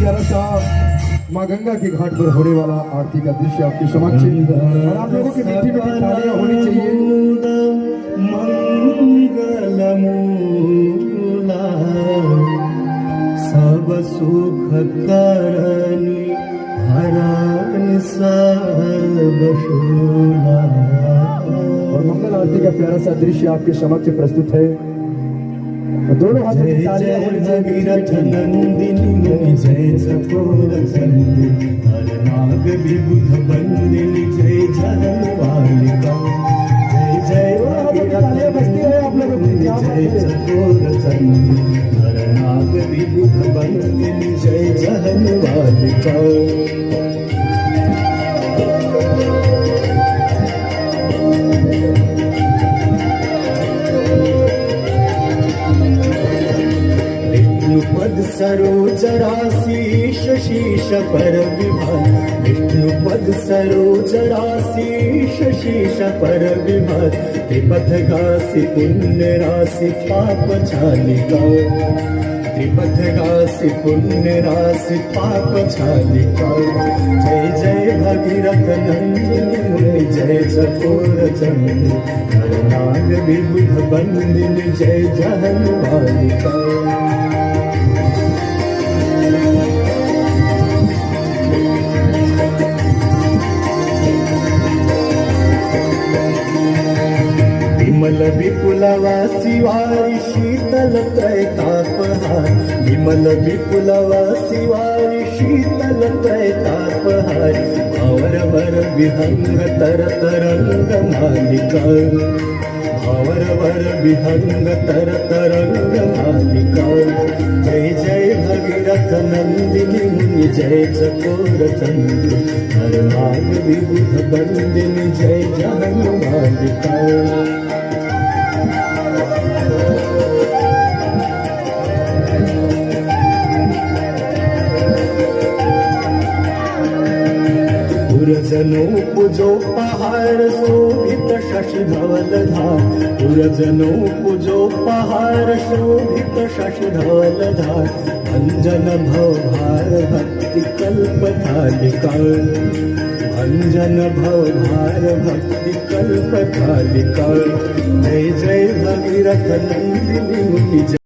प्यारा सा माँ गंगा के घाट पर होने वाला आरती का दृश्य आपके समक्ष है और आप लोगों की मीठी मीठी तालियां होनी चाहिए। मंगलमूला सब सुख करनी हरण सब शूला। और मंगल आरती का प्यारा सा दृश्य आपके समक्ष प्रस्तुत है। दोनों हाथों की तालियां होनी चाहिए। नंदिनी जय चकोर चंदी हर नाग विबुध बंदिनी जय जनवालिका जय जय तालियां बजती है आप लोगों की। जय चकोर चंदी हर नाग विबुध बंदिनी जय जनवालिका। विष्णुपद सरोज राशि शीश पर विभाग विष्णुपद सरोज राशि शीश पर विभाग त्रिपथ गासी पुण्य राशि पाप छालिका त्रिपथ गासी पुण्य राशि पाप छालिका। जय जय भगीरथ नंदिनी जय चकोर चंदी हर नाग विबुध बंदिनी जय जनवालिका। विमल विपुलवासी वारी शीतल त्रैतापहार विमल विपुलवासी वारी शीतल त्रैतापहार भावर वर विहंग तर तरंग मालिका भावर वर विहंग तर तरंग मालिका। जय जय भगीरथ नंदिनी मुनि जय चकोर चंदी हर नाग विबुध बंदिनी जय जनवालिका। पुरजनो पूजो पहाड़ शोभित शशि धवल धार पुरजनो पूजो पहाड़ शोभित शशि धवल धार अंजन भव भार भक्ति कल्प थालिका अंजन भव भार भक्ति कल्प थालिका। जय जय भगीरथ नंदिनी मुनि